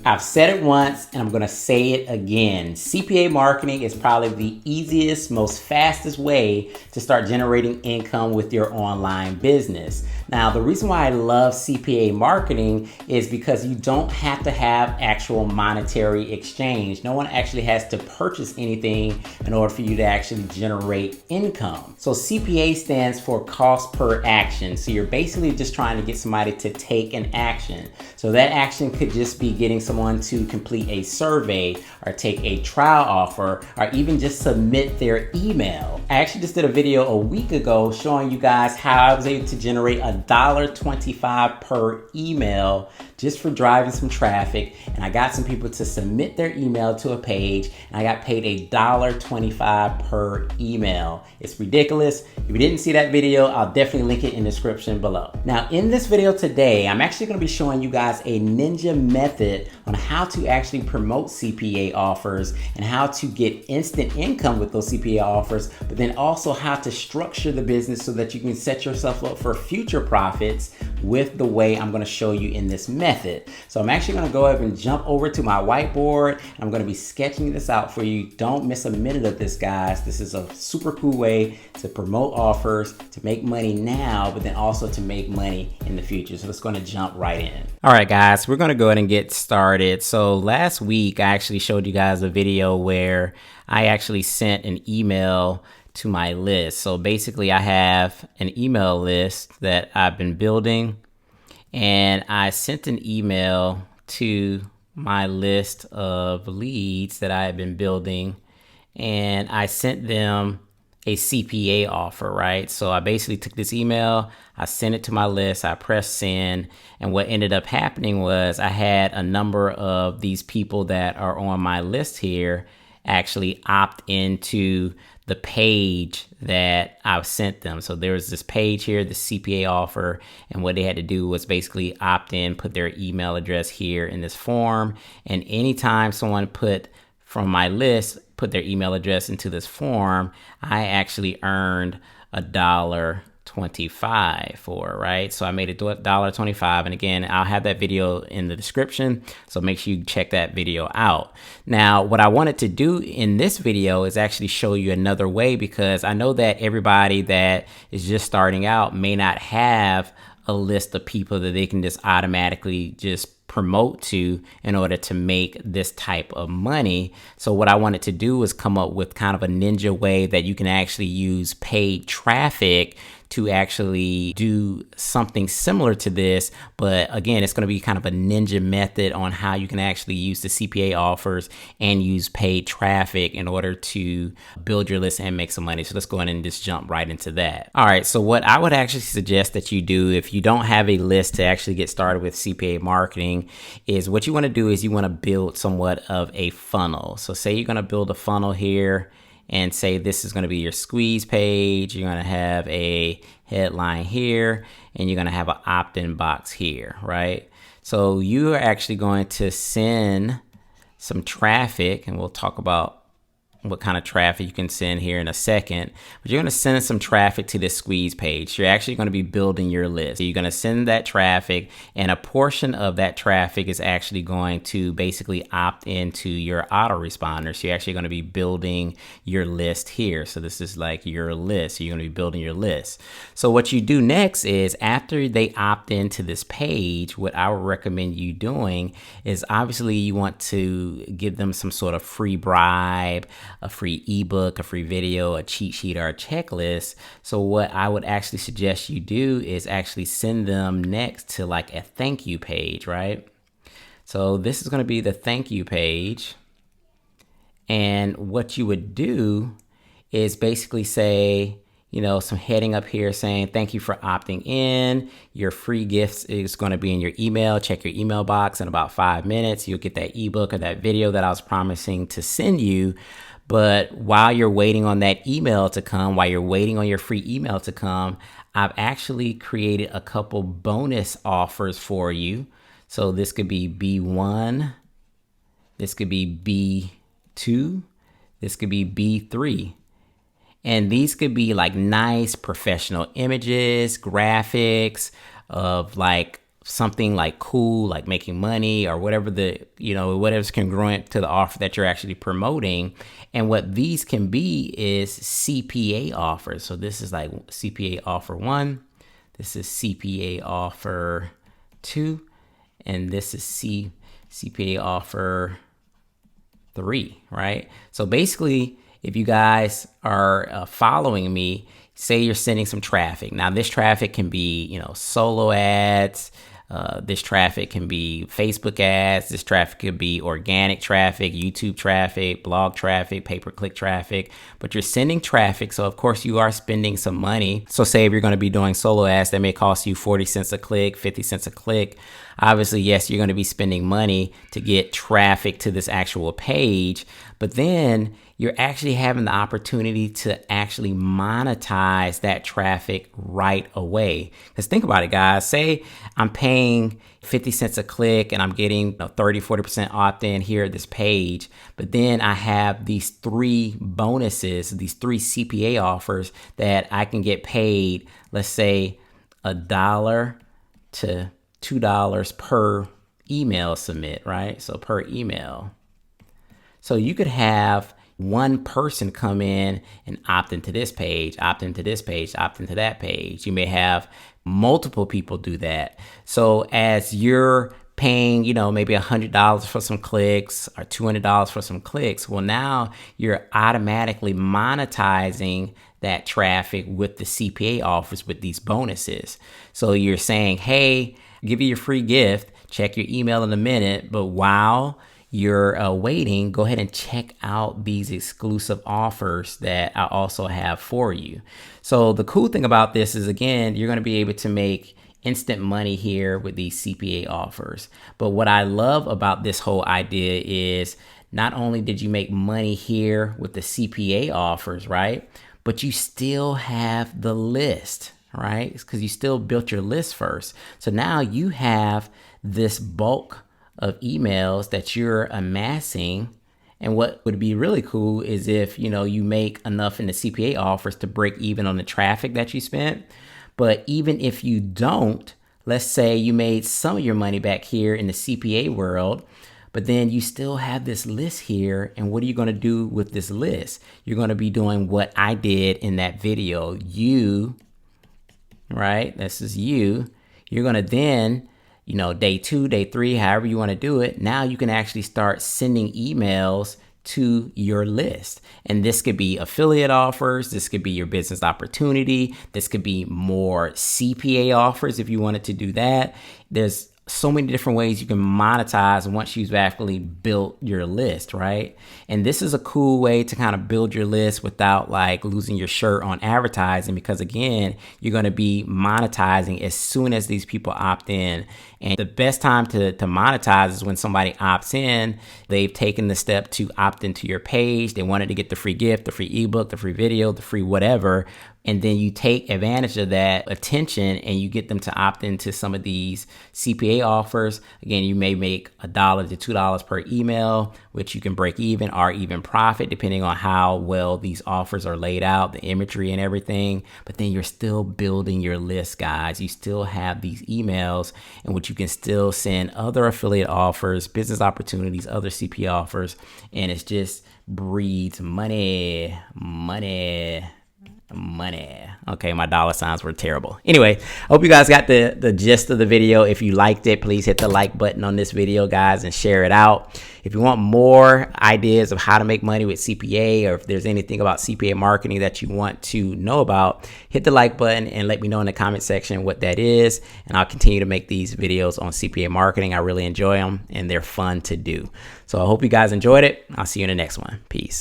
I've said it once and I'm going to say it again. CPA marketing is probably the easiest, most fastest way to start generating income with your online business. Now, the reason why I love CPA marketing is because you don't have to have actual monetary exchange. No one actually has to purchase anything in order for you to actually generate income. So CPA stands for cost per action. So you're basically just trying to get somebody to take an action. So that action could just be getting someone to complete a survey or take a trial offer or even just submit their email. I actually just did a video a week ago showing you guys how I was able to generate $1.25 per email just for driving some traffic, and I got some people to submit their email to a page, and I got paid $1.25 per email. It's ridiculous. If you didn't see that video, I'll definitely link it in the description below. Now, in this video today, I'm actually going to be showing you guys a ninja method on how to actually promote CPA offers and how to get instant income with those CPA offers, but then also how to structure the business so that you can set yourself up for future profits with the way I'm going to show you in this method. So I'm actually going to go ahead and jump over to my whiteboard. I'm going to be sketching this out for you. Don't miss a minute of this, guys. This is a super cool way to promote offers, to make money now, but then also to make money in the future. So let's go and jump right in. All right, guys, we're going to go ahead and get started. So last week, I actually showed you guys a video where I actually sent an email to my list. So basically, I have an email list that I've been building, and I sent an email to my list of leads that I have been building, and I sent them a CPA offer, right? So I basically took this email, I sent it to my list, I pressed send, and what ended up happening was I had a number of these people that are on my list here actually opt into the page that I've sent them. So there was this page here, the CPA offer, and what they had to do was basically opt in, put their email address here in this form, and anytime someone put from my list, put their email address into this form, I actually earned $1.25 for, right? So I made it $1.25, and again, I'll have that video in the description, so make sure you check that video out. Now, what I wanted to do in this video is actually show you another way, because I know that everybody that is just starting out may not have a list of people that they can just automatically just promote to in order to make this type of money. So what I wanted to do was come up with kind of a ninja way that you can actually use paid traffic to actually do something similar to this. But again, it's going to be kind of a ninja method on how you can actually use the CPA offers and use paid traffic in order to build your list and make some money. So let's go ahead and just jump right into that. All right, so what I would actually suggest that you do if you don't have a list to actually get started with CPA marketing is what you want to do is you want to build somewhat of a funnel. So say you're going to build a funnel here, and say this is going to be your squeeze page. You're going to have a headline here, and you're going to have an opt-in box here, right? So you are actually going to send some traffic, and we'll talk about what kind of traffic you can send here in a second, but you're going to send some traffic to this squeeze page. You're actually going to be building your list. So you're going to send that traffic, and a portion of that traffic is actually going to basically opt into your autoresponder. So you're actually going to be building your list here. So this is like your list. So you're going to be building your list. So what you do next is after they opt into this page, what I would recommend you doing is obviously you want to give them some sort of free bribe, a free ebook, a free video, a cheat sheet, or a checklist. So what I would actually suggest you do is actually send them next to like a thank you page, right? So this is going to be the thank you page. And what you would do is basically say, you know, some heading up here saying, thank you for opting in. Your free gifts is going to be in your email. Check your email box in about 5 minutes. You'll get that ebook or that video that I was promising to send you. But while you're waiting on that email to come, while you're waiting on your free email to come, I've actually created a couple bonus offers for you. So this could be B1, this could be B2, this could be B3. And these could be like nice professional images, graphics of like something like cool, like making money or whatever whatever's congruent to the offer that you're actually promoting. And what these can be is CPA offers. So this is like CPA offer 1, this is CPA offer 2, and this is CPA offer 3, right? So basically, if you guys are following me, say you're sending some traffic. Now this traffic can be, solo ads. This traffic can be Facebook ads. This traffic could be organic traffic, YouTube traffic, blog traffic, pay-per-click traffic, but you're sending traffic. So of course you are spending some money. So say if you're going to be doing solo ads, that may cost you 40 cents a click, 50 cents a click. Obviously, yes, you're going to be spending money to get traffic to this actual page, but then you're actually having the opportunity to actually monetize that traffic right away. Because think about it, guys. Say I'm paying 50 cents a click and I'm getting 30-40% opt-in here at this page, but then I have these 3 bonuses, these 3 CPA offers that I can get paid, let's say $1 to $2 per email submit, right? So per email. So you could have one person come in and opt into this page, opt into this page, opt into that page. You may have multiple people do that. So as you're paying, maybe $100 for some clicks or $200 for some clicks, well, now you're automatically monetizing that traffic with the CPA offers with these bonuses. So you're saying, hey, give you your free gift, check your email in a minute, but while you're waiting, go ahead and check out these exclusive offers that I also have for you. So the cool thing about this is, again, you're going to be able to make instant money here with these CPA offers. But what I love about this whole idea is not only did you make money here with the CPA offers, right? But you still have the list, right? Because you still built your list first. So now you have this bulk of emails that you're amassing. And what would be really cool is if, you make enough in the CPA offers to break even on the traffic that you spent. But even if you don't, let's say you made some of your money back here in the CPA world, but then you still have this list here. And what are you going to do with this list? You're going to be doing what I did in that video. Right? This is you. You're going to then, day 2, day 3, however you want to do it. Now you can actually start sending emails to your list. And this could be affiliate offers. This could be your business opportunity. This could be more CPA offers if you wanted to do that. There's so many different ways you can monetize once you've actually built your list, right? And this is a cool way to kind of build your list without like losing your shirt on advertising, because again, you're going to be monetizing as soon as these people opt in. And the best time to monetize is when somebody opts in, they've taken the step to opt into your page. They wanted to get the free gift, the free ebook, the free video, the free whatever. And then you take advantage of that attention and you get them to opt into some of these CPA offers. Again, you may make $1 to $2 per email, which you can break even or even profit depending on how well these offers are laid out, the imagery and everything. But then you're still building your list, guys. You still have these emails in which you can still send other affiliate offers, business opportunities, other CPA offers, and it just breeds money. Okay, my dollar signs were terrible. Anyway, I hope you guys got the gist of the video. If you liked it, please hit the like button on this video, guys, and share it out. If you want more ideas of how to make money with CPA, or if there's anything about CPA marketing that you want to know about, hit the like button and let me know in the comment section what that is. And I'll continue to make these videos on CPA marketing. I really enjoy them and they're fun to do. So I hope you guys enjoyed it. I'll see you in the next one. Peace.